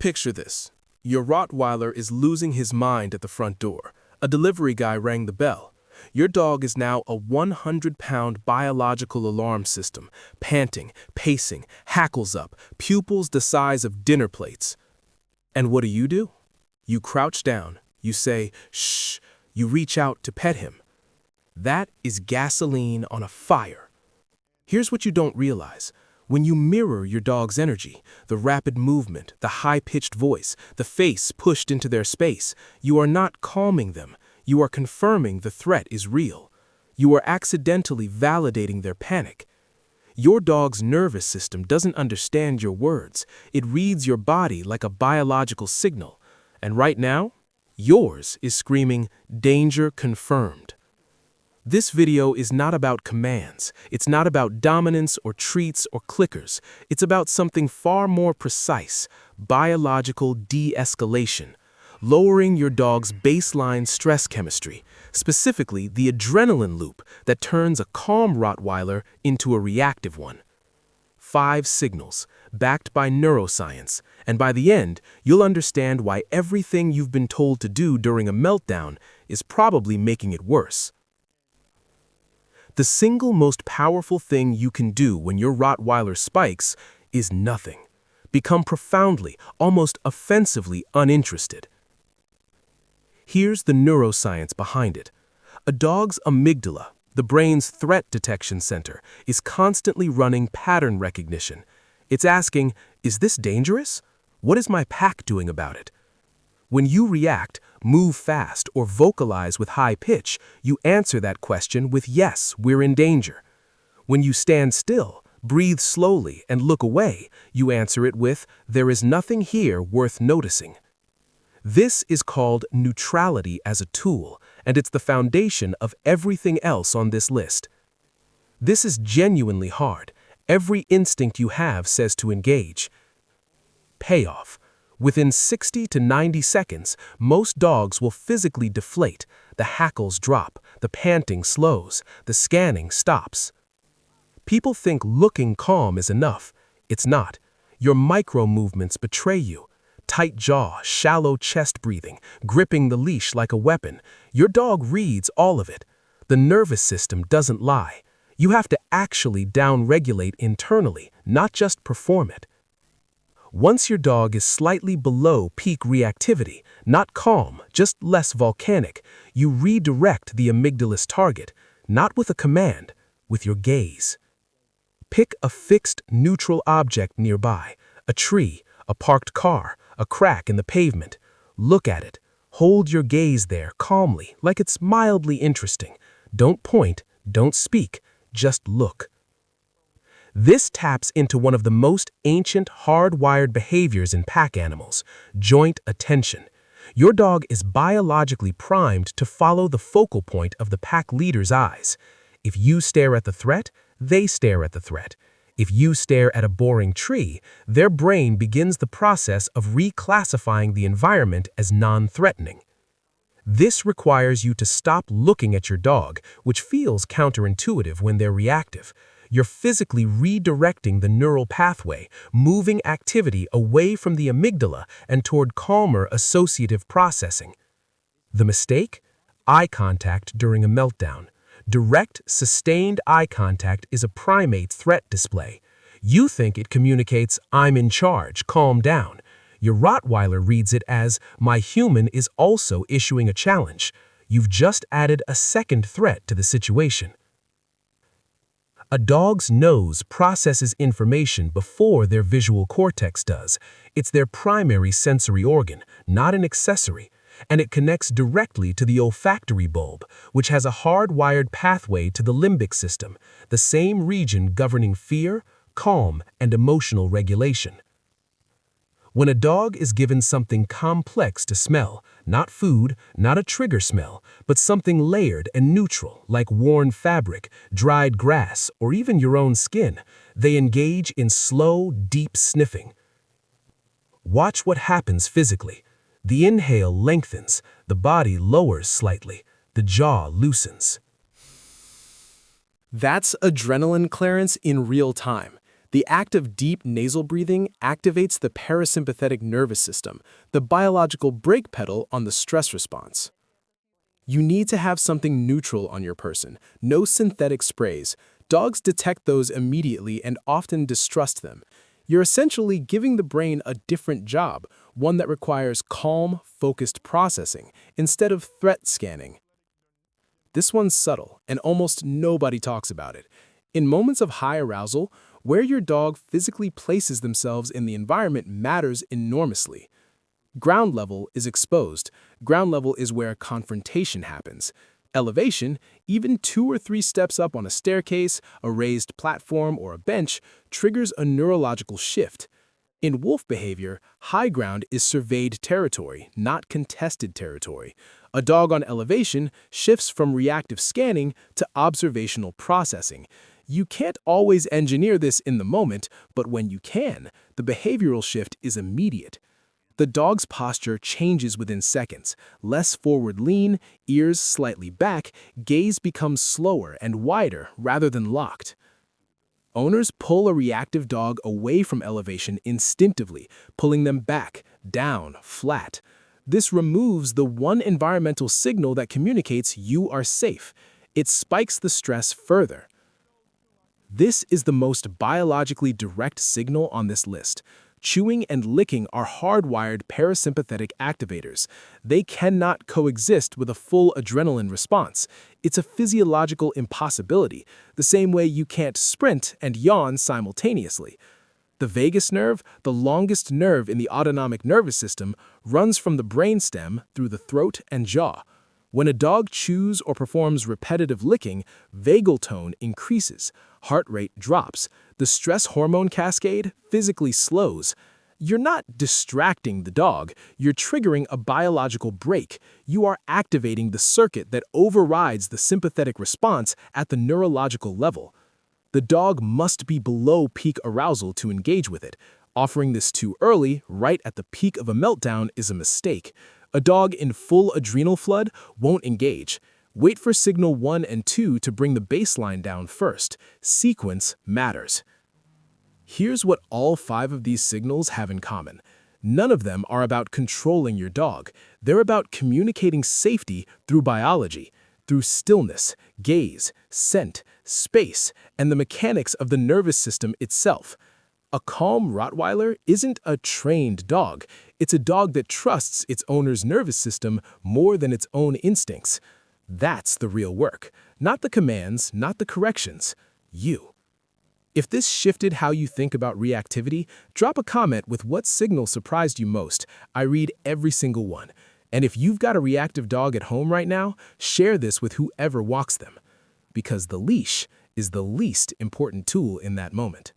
Picture this. Your Rottweiler is losing his mind at the front door. A delivery guy rang the bell. Your dog is now a 100-pound biological alarm system, panting, pacing, hackles up, pupils the size of dinner plates. And what do? You crouch down, you say, shh, you reach out to pet him. That is gasoline on a fire. Here's what you don't realize. When you mirror your dog's energy, the rapid movement, the high-pitched voice, the face pushed into their space, you are not calming them. You are confirming the threat is real. You are accidentally validating their panic. Your dog's nervous system doesn't understand your words. It reads your body like a biological signal. And right now, yours is screaming, "Danger confirmed." This video is not about commands. It's not about dominance or treats or clickers. It's about something far more precise: biological de-escalation. Lowering your dog's baseline stress chemistry, specifically the adrenaline loop that turns a calm Rottweiler into a reactive one. 5 signals, backed by neuroscience, and by the end, you'll understand why everything you've been told to do during a meltdown is probably making it worse. The single most powerful thing you can do when your Rottweiler spikes is nothing. Become profoundly, almost offensively uninterested. Here's the neuroscience behind it. A dog's amygdala, the brain's threat detection center, is constantly running pattern recognition. It's asking, is this dangerous? What is my pack doing about it? When you react, move fast, or vocalize with high pitch, you answer that question with yes, we're in danger. When you stand still, breathe slowly, and look away, you answer it with, there is nothing here worth noticing. This is called neutrality as a tool, and it's the foundation of everything else on this list. This is genuinely hard. Every instinct you have says to engage. Payoff. Within 60 to 90 seconds, most dogs will physically deflate. The hackles drop, the panting slows, the scanning stops. People think looking calm is enough. It's not. Your micro-movements betray you. Tight jaw, shallow chest breathing, gripping the leash like a weapon. Your dog reads all of it. The nervous system doesn't lie. You have to actually down-regulate internally, not just perform it. Once your dog is slightly below peak reactivity, not calm, just less volcanic, you redirect the amygdala's target, not with a command, with your gaze. Pick a fixed, neutral object nearby, a tree, a parked car, a crack in the pavement. Look at it. Hold your gaze there calmly, like it's mildly interesting. Don't point, don't speak, just look. This taps into one of the most ancient, hardwired behaviors in pack animals, joint attention. Your dog is biologically primed to follow the focal point of the pack leader's eyes. If you stare at the threat, they stare at the threat. If you stare at a boring tree, their brain begins the process of reclassifying the environment as non-threatening. This requires you to stop looking at your dog, which feels counterintuitive when they're reactive. You're physically redirecting the neural pathway, moving activity away from the amygdala and toward calmer associative processing. The mistake? Eye contact during a meltdown. Direct, sustained eye contact is a primate threat display. You think it communicates, I'm in charge, calm down. Your Rottweiler reads it as, my human is also issuing a challenge. You've just added a second threat to the situation. A dog's nose processes information before their visual cortex does. It's their primary sensory organ, not an accessory. And it connects directly to the olfactory bulb, which has a hardwired pathway to the limbic system, the same region governing fear, calm, and emotional regulation. When a dog is given something complex to smell, not food, not a trigger smell, but something layered and neutral, like worn fabric, dried grass, or even your own skin, they engage in slow, deep sniffing. Watch what happens physically. The inhale lengthens, the body lowers slightly, the jaw loosens. That's adrenaline clearance in real time. The act of deep nasal breathing activates the parasympathetic nervous system, the biological brake pedal on the stress response. You need to have something neutral on your person, no synthetic sprays. Dogs detect those immediately and often distrust them. You're essentially giving the brain a different job, one that requires calm, focused processing instead of threat scanning. This one's subtle, and almost nobody talks about it. In moments of high arousal, where your dog physically places themselves in the environment matters enormously. Ground level is exposed. Ground level is where confrontation happens. Elevation, even 2 or 3 steps up on a staircase, a raised platform, or a bench, triggers a neurological shift. In wolf behavior, high ground is surveyed territory, not contested territory. A dog on elevation shifts from reactive scanning to observational processing. You can't always engineer this in the moment, but when you can, the behavioral shift is immediate. The dog's posture changes within seconds. Less forward lean, ears slightly back, gaze becomes slower and wider rather than locked. Owners pull a reactive dog away from elevation instinctively, pulling them back, down, flat. This removes the one environmental signal that communicates you are safe. It spikes the stress further. This is the most biologically direct signal on this list. Chewing and licking are hardwired parasympathetic activators. They cannot coexist with a full adrenaline response. It's a physiological impossibility, the same way you can't sprint and yawn simultaneously. The vagus nerve, the longest nerve in the autonomic nervous system, runs from the brainstem through the throat and jaw. When a dog chews or performs repetitive licking, vagal tone increases, heart rate drops, the stress hormone cascade physically slows. You're not distracting the dog, you're triggering a biological break. You are activating the circuit that overrides the sympathetic response at the neurological level. The dog must be below peak arousal to engage with it. Offering this too early, right at the peak of a meltdown, is a mistake. A dog in full adrenal flood won't engage. Wait for signal 1 and 2 to bring the baseline down first. Sequence matters. Here's what all 5 of these signals have in common. None of them are about controlling your dog. They're about communicating safety through biology, through stillness, gaze, scent, space, and the mechanics of the nervous system itself. A calm Rottweiler isn't a trained dog. It's a dog that trusts its owner's nervous system more than its own instincts. That's the real work. Not the commands, not the corrections. You. If this shifted how you think about reactivity, drop a comment with what signal surprised you most. I read every single one. And if you've got a reactive dog at home right now, share this with whoever walks them. Because the leash is the least important tool in that moment.